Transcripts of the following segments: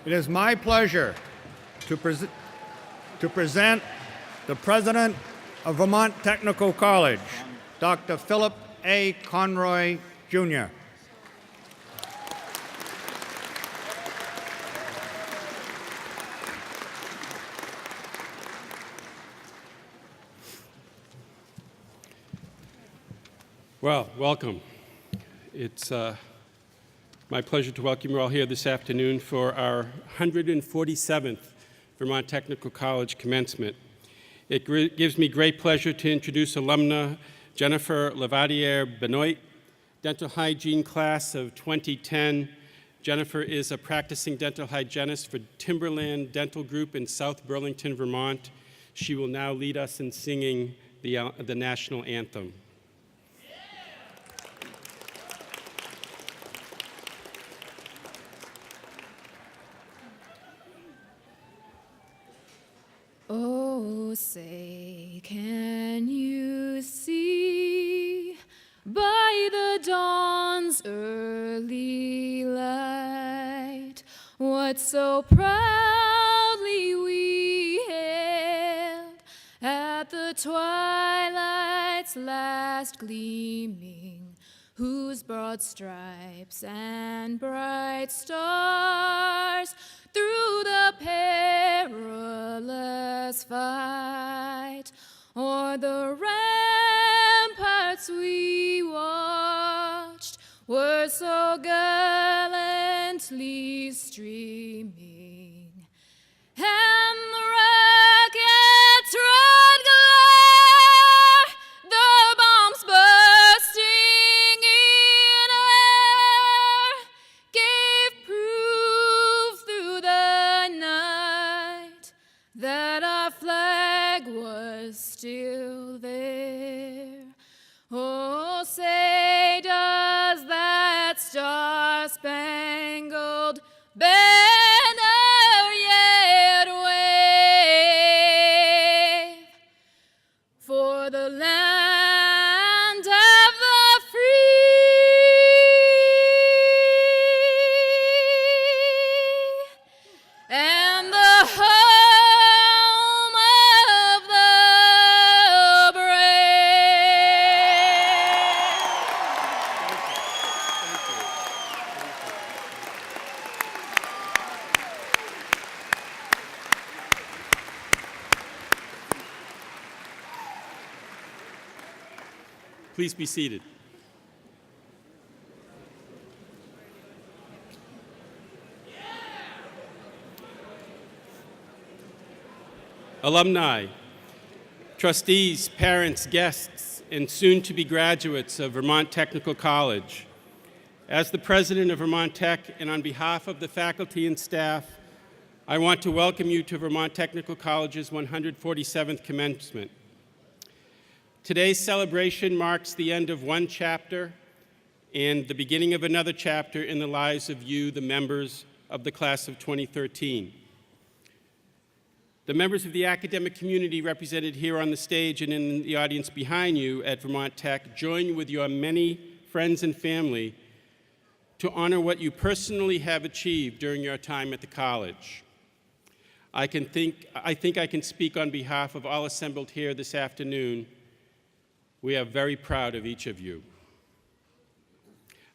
It is my pleasure to present the President of Vermont Technical College, Dr. Philip A. Conroy, Jr. Well, welcome. It's my pleasure to welcome you all here this afternoon for our 147th Vermont Technical College commencement. It gives me great pleasure to introduce alumna Jennifer Lavadier-Benoit, dental hygiene class of 2010. Jennifer is a practicing dental hygienist for Timberland Dental Group in South Burlington, Vermont. She will now lead us in singing the national anthem. Oh, say, can you see by the dawn's early light what so proudly we hailed at the twilight's last gleaming, whose broad stripes and bright stars through the perilous fight o'er the ramparts we watched were so gallantly streaming, and the rockets' red glare, the bombs bursting in air, gave proof through the night that our flag was still there. Oh, say, does that star-spangled banner yet wave for the land of the free and the home of the Please be seated. Alumni, trustees, parents, guests, and soon-to-be graduates of Vermont Technical College. As the president of Vermont Tech and on behalf of the faculty and staff, I want to welcome you to Vermont Technical College's 147th commencement. Today's celebration marks the end of one chapter and the beginning of another chapter in the lives of you, the members of the class of 2013. The members of the academic community represented here on the stage and in the audience behind you at Vermont Tech join with your many friends and family to honor what you personally have achieved during your time at the college. I think I can speak on behalf of all assembled here this afternoon. We are very proud of each of you.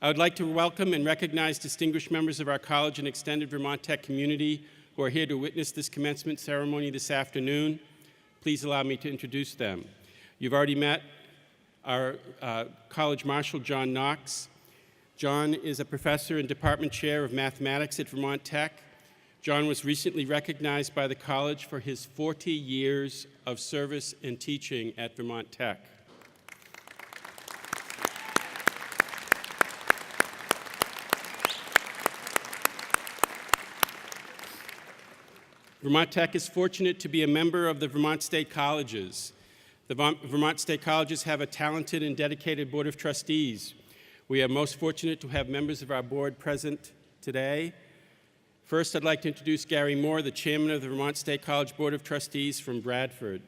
I would like to welcome and recognize distinguished members of our college and extended Vermont Tech community who are here to witness this commencement ceremony this afternoon. Please allow me to introduce them. You've already met our College Marshal, John Knox. John is a professor and department chair of mathematics at Vermont Tech. John was recently recognized by the college for his 40 years of service and teaching at Vermont Tech. Vermont Tech is fortunate to be a member of the Vermont State Colleges. The Vermont State Colleges have a talented and dedicated board of trustees. We are most fortunate to have members of our board present today. First, I'd like to introduce Gary Moore, the chairman of the Vermont State College Board of Trustees from Bradford.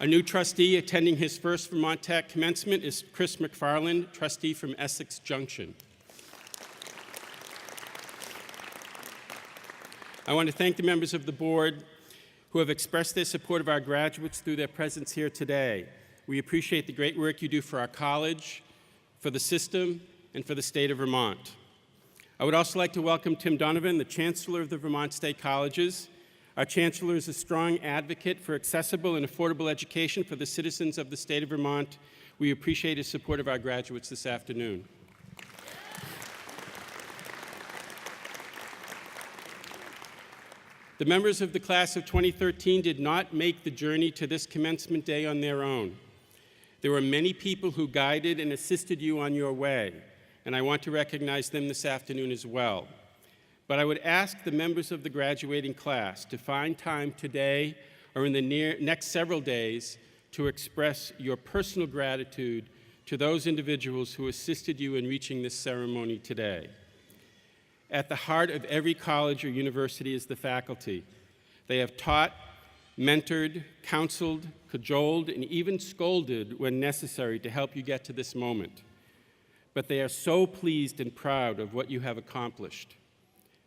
A new trustee attending his first Vermont Tech commencement is Chris McFarland, trustee from Essex Junction. I want to thank the members of the board who have expressed their support of our graduates through their presence here today. We appreciate the great work you do for our college, for the system, and for the state of Vermont. I would also like to welcome Tim Donovan, the Chancellor of the Vermont State Colleges. Our Chancellor is a strong advocate for accessible and affordable education for the citizens of the state of Vermont. We appreciate his support of our graduates this afternoon. The members of the class of 2013 did not make the journey to this commencement day on their own. There were many people who guided and assisted you on your way, and I want to recognize them this afternoon as well. But I would ask the members of the graduating class to find time today or in the next several days to express your personal gratitude to those individuals who assisted you in reaching this ceremony today. At the heart of every college or university is the faculty. They have taught, mentored, counseled, cajoled, and even scolded when necessary to help you get to this moment. But they are so pleased and proud of what you have accomplished.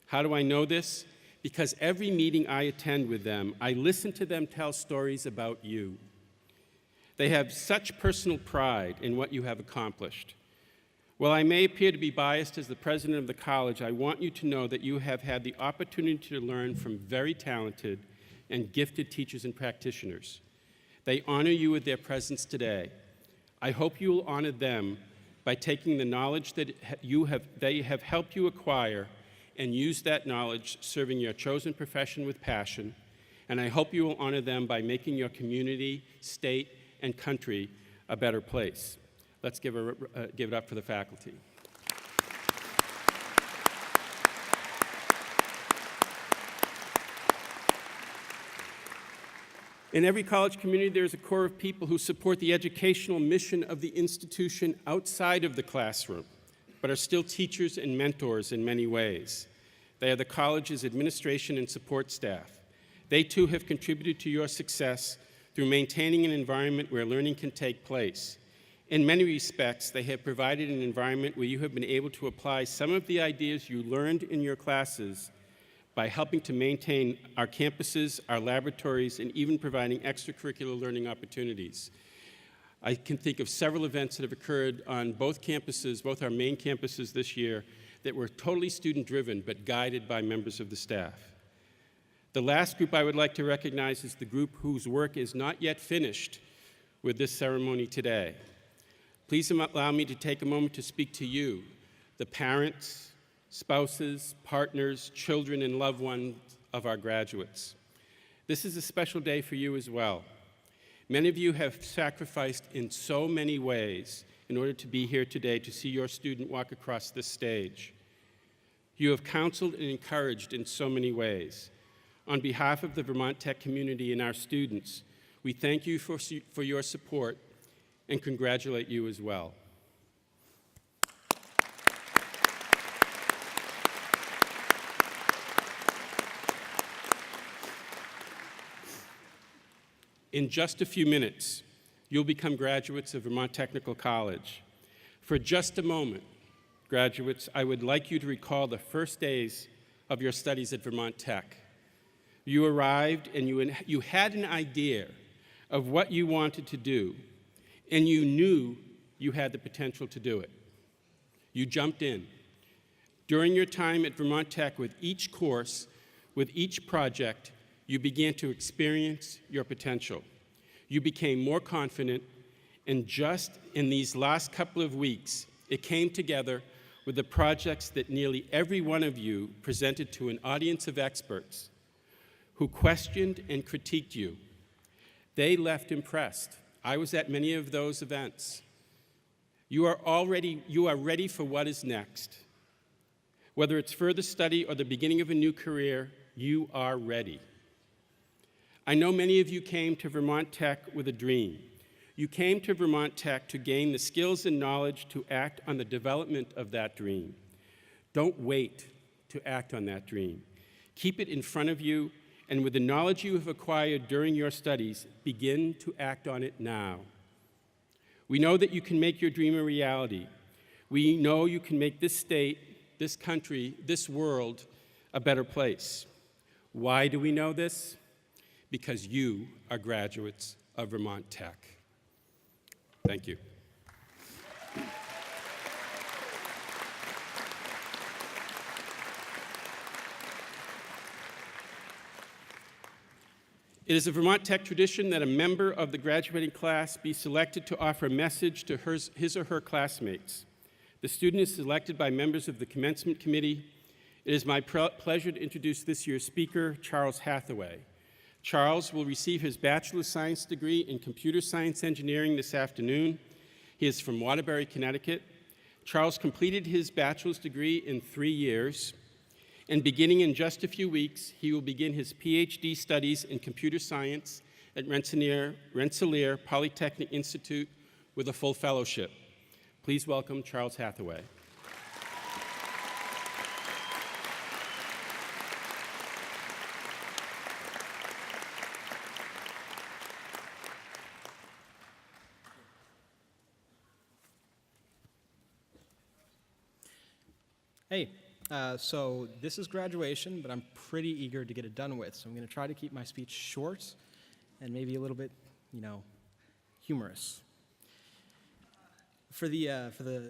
How do I know this? Because every meeting I attend with them, I listen to them tell stories about you. They have such personal pride in what you have accomplished. While I may appear to be biased as the president of the college, I want you to know that you have had the opportunity to learn from very talented and gifted teachers and practitioners. They honor you with their presence today. I hope you will honor them by taking the knowledge that they have helped you acquire and use that knowledge serving your chosen profession with passion. And I hope you will honor them by making your community, state, and country a better place. Let's give it up for the faculty. In every college community, there's a core of people who support the educational mission of the institution outside of the classroom, but are still teachers and mentors in many ways. They are the college's administration and support staff. They too have contributed to your success through maintaining an environment where learning can take place. In many respects, they have provided an environment where you have been able to apply some of the ideas you learned in your classes by helping to maintain our campuses, our laboratories, and even providing extracurricular learning opportunities. I can think of several events that have occurred on both campuses, both our main campuses this year, that were totally student-driven but guided by members of the staff. The last group I would like to recognize is the group whose work is not yet finished with this ceremony today. Please allow me to take a moment to speak to you, the parents, spouses, partners, children, and loved ones of our graduates. This is a special day for you as well. Many of you have sacrificed in so many ways in order to be here today to see your student walk across this stage. You have counseled and encouraged in so many ways. On behalf of the Vermont Tech community and our students, we thank you for your support and congratulate you as well. In just a few minutes, you'll become graduates of Vermont Technical College. For just a moment, graduates, I would like you to recall the first days of your studies at Vermont Tech. You arrived and you had an idea of what you wanted to do, and you knew you had the potential to do it. You jumped in. During your time at Vermont Tech, with each course, with each project, you began to experience your potential. You became more confident, and just in these last couple of weeks, it came together with the projects that nearly every one of you presented to an audience of experts who questioned and critiqued you. They left impressed. I was at many of those events. You are ready for what is next. Whether it's further study or the beginning of a new career, you are ready. I know many of you came to Vermont Tech with a dream. You came to Vermont Tech to gain the skills and knowledge to act on the development of that dream. Don't wait to act on that dream. Keep it in front of you and with the knowledge you have acquired during your studies, begin to act on it now. We know that you can make your dream a reality. We know you can make this state, this country, this world a better place. Why do we know this? Because you are graduates of Vermont Tech. Thank you. It is a Vermont Tech tradition that a member of the graduating class be selected to offer a message to his or her classmates. The student is selected by members of the commencement committee. It is my pleasure to introduce this year's speaker, Charles Hathaway. Charles will receive his Bachelor of Science degree in Computer Science Engineering this afternoon. He is from Waterbury, Connecticut. Charles completed his bachelor's degree in 3 years, and beginning in just a few weeks, he will begin his PhD studies in computer science at Rensselaer Polytechnic Institute with a full fellowship. Please welcome Charles Hathaway. Hey, so this is graduation, but I'm pretty eager to get it done with. So I'm going to try to keep my speech short and maybe a little bit, humorous. For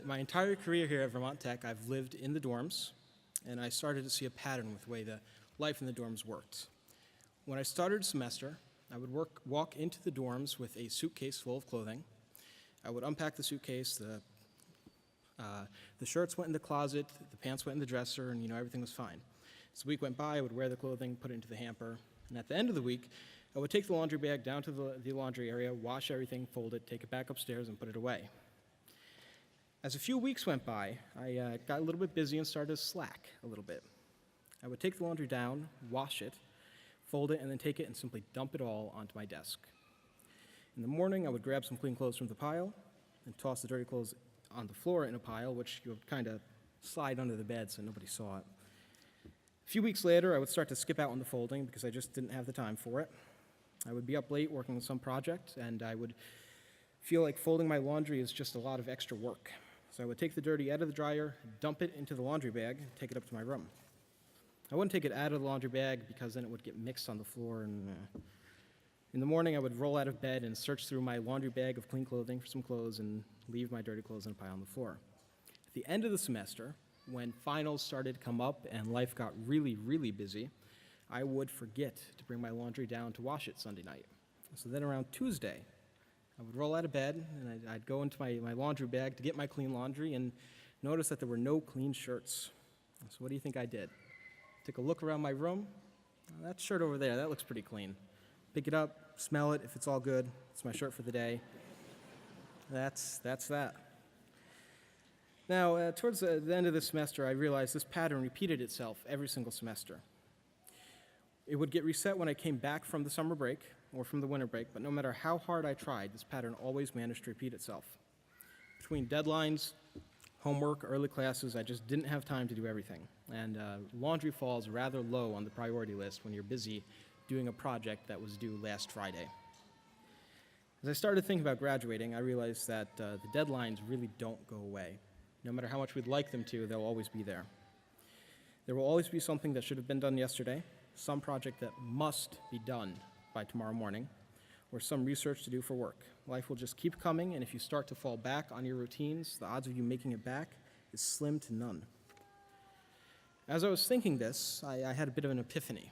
my entire career here at Vermont Tech, I've lived in the dorms, and I started to see a pattern with the way the life in the dorms worked. When I started a semester, I would walk into the dorms with a suitcase full of clothing. I would unpack the suitcase, the shirts went in the closet, the pants went in the dresser, and everything was fine. As the week went by, I would wear the clothing, put it into the hamper, and at the end of the week, I would take the laundry bag down to the laundry area, wash everything, fold it, take it back upstairs, and put it away. As a few weeks went by, I got a little bit busy and started to slack a little bit. I would take the laundry down, wash it, fold it, and then take it and simply dump it all onto my desk. In the morning, I would grab some clean clothes from the pile and toss the dirty clothes on the floor in a pile, which you would kind of slide under the bed so nobody saw it. A few weeks later, I would start to skip out on the folding because I just didn't have the time for it. I would be up late working on some project, and I would feel like folding my laundry is just a lot of extra work. So I would take the dirty out of the dryer, dump it into the laundry bag, and take it up to my room. I wouldn't take it out of the laundry bag because then it would get mixed on the floor. And in the morning, I would roll out of bed and search through my laundry bag of clean clothing for some clothes and leave my dirty clothes in a pile on the floor. At the end of the semester, when finals started to come up and life got really, really busy, I would forget to bring my laundry down to wash it Sunday night. So then around Tuesday, I would roll out of bed and I'd go into my laundry bag to get my clean laundry and notice that there were no clean shirts. So what do you think I did? Take a look around my room. Oh, that shirt over there, that looks pretty clean. Pick it up, smell it. If it's all good, it's my shirt for the day. That's that. Now, towards the end of the semester, I realized this pattern repeated itself every single semester. It would get reset when I came back from the summer break or from the winter break, but no matter how hard I tried, this pattern always managed to repeat itself. Between deadlines, homework, early classes, I just didn't have time to do everything. And laundry falls rather low on the priority list when you're busy doing a project that was due last Friday. As I started thinking about graduating, I realized that the deadlines really don't go away. No matter how much we'd like them to, they'll always be there. There will always be something that should have been done yesterday, some project that must be done by tomorrow morning, or some research to do for work. Life will just keep coming, and if you start to fall back on your routines, the odds of you making it back is slim to none. As I was thinking this, I had a bit of an epiphany.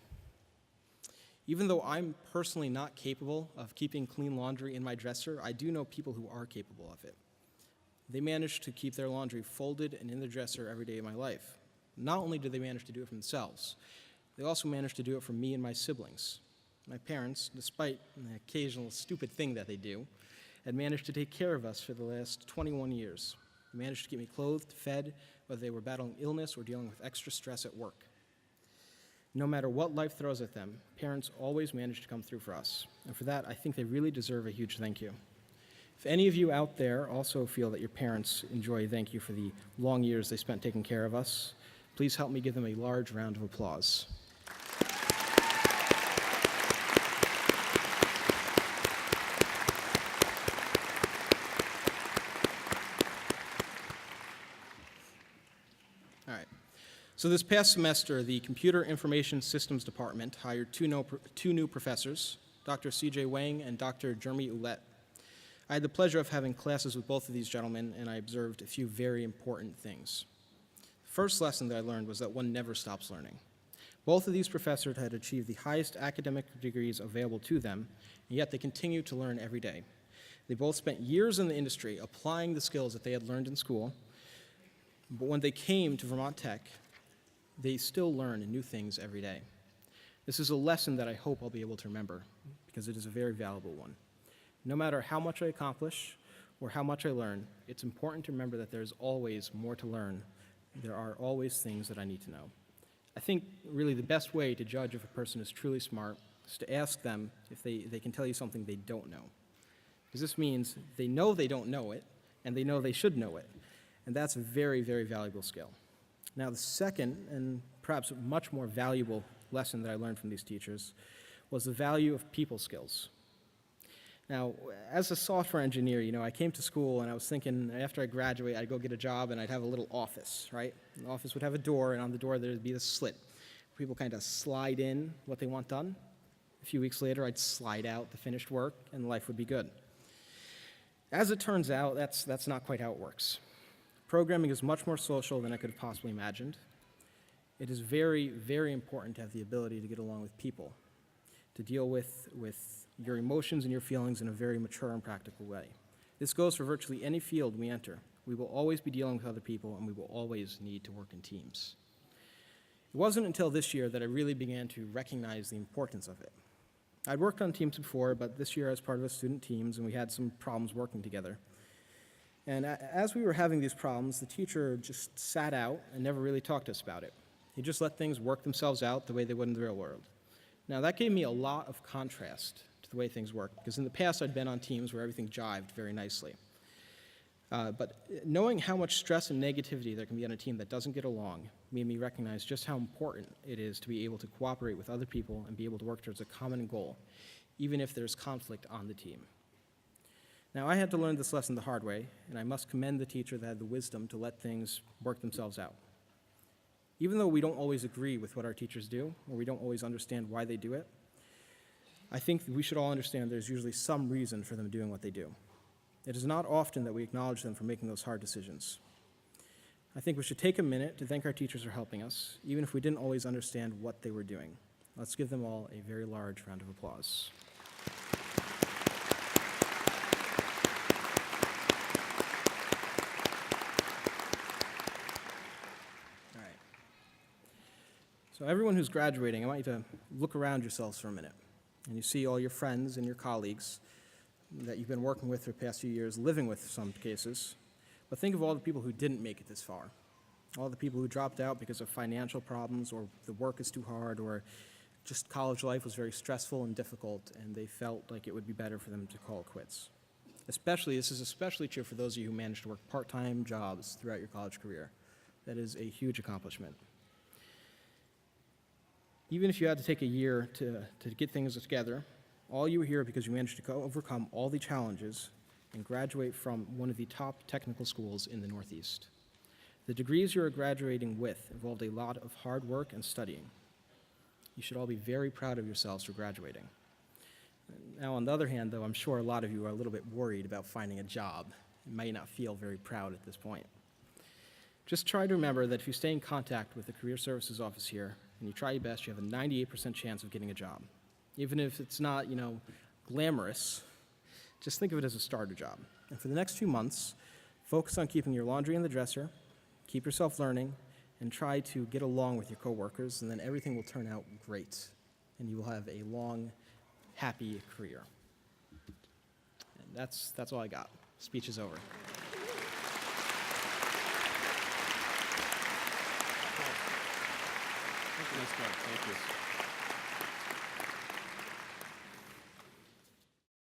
Even though I'm personally not capable of keeping clean laundry in my dresser, I do know people who are capable of it. They manage to keep their laundry folded and in the dresser every day of my life. Not only do they manage to do it for themselves, they also manage to do it for me and my siblings. My parents, despite the occasional stupid thing that they do, had managed to take care of us for the last 21 years. They managed to keep me clothed, fed, whether they were battling illness or dealing with extra stress at work. No matter what life throws at them, parents always manage to come through for us. And for that, I think they really deserve a huge thank you. If any of you out there also feel that your parents enjoy a thank you for the long years they spent taking care of us, please help me give them a large round of applause. All right. So this past semester, the Computer Information Systems Department hired two new professors, Dr. C.J. Wang and Dr. Jeremy Ouellette. I had the pleasure of having classes with both of these gentlemen, and I observed a few very important things. The first lesson that I learned was that one never stops learning. Both of these professors had achieved the highest academic degrees available to them, and yet they continue to learn every day. They both spent years in the industry applying the skills that they had learned in school, but when they came to Vermont Tech, they still learn new things every day. This is a lesson that I hope I'll be able to remember, because it is a very valuable one. No matter how much I accomplish or how much I learn, it's important to remember that there's always more to learn. There are always things that I need to know. I think really the best way to judge if a person is truly smart is to ask them if they can tell you something they don't know. Because this means they know they don't know it, and they know they should know it. And that's a very, very valuable skill. Now, the second, and perhaps much more valuable lesson that I learned from these teachers was the value of people skills. Now, as a software engineer, I came to school and I was thinking after I graduate, I'd go get a job and I'd have a little office, right? The office would have a door, and on the door there'd be this slit. People kind of slide in what they want done. A few weeks later, I'd slide out the finished work, and life would be good. As it turns out, that's not quite how it works. Programming is much more social than I could have possibly imagined. It is very, very important to have the ability to get along with people, to deal with your emotions and your feelings in a very mature and practical way. This goes for virtually any field we enter. We will always be dealing with other people, and we will always need to work in teams. It wasn't until this year that I really began to recognize the importance of it. I'd worked on teams before, but this year I was part of a student teams, and we had some problems working together. And as we were having these problems, the teacher just sat out and never really talked to us about it. He just let things work themselves out the way they would in the real world. Now, that gave me a lot of contrast to the way things work, because in the past I'd been on teams where everything jived very nicely. But knowing how much stress and negativity there can be on a team that doesn't get along made me recognize just how important it is to be able to cooperate with other people and be able to work towards a common goal, even if there's conflict on the team. Now, I had to learn this lesson the hard way, and I must commend the teacher that had the wisdom to let things work themselves out. Even though we don't always agree with what our teachers do, or we don't always understand why they do it, I think we should all understand there's usually some reason for them doing what they do. It is not often that we acknowledge them for making those hard decisions. I think we should take a minute to thank our teachers for helping us, even if we didn't always understand what they were doing. Let's give them all a very large round of applause. So everyone who's graduating, I want you to look around yourselves for a minute. And you see all your friends and your colleagues that you've been working with for the past few years, living with in some cases. But think of all the people who didn't make it this far. All the people who dropped out because of financial problems, or the work is too hard, or just college life was very stressful and difficult, and they felt like it would be better for them to call it quits. This is especially true for those of you who managed to work part-time jobs throughout your college career. That is a huge accomplishment. Even if you had to take a year to get things together, all you were here because you managed to overcome all the challenges and graduate from one of the top technical schools in the Northeast. The degrees you are graduating with involved a lot of hard work and studying. You should all be very proud of yourselves for graduating. Now, on the other hand, though, I'm sure a lot of you are a little bit worried about finding a job. You may not feel very proud at this point. Just try to remember that if you stay in contact with the Career Services Office here, and you try your best, you have a 98% chance of getting a job. Even if it's not, glamorous, just think of it as a starter job. And for the next few months, focus on keeping your laundry in the dresser, keep yourself learning, and try to get along with your coworkers, and then everything will turn out great, and you will have a long, happy career. And that's all I got. Speech is over. Nice job. Thank you.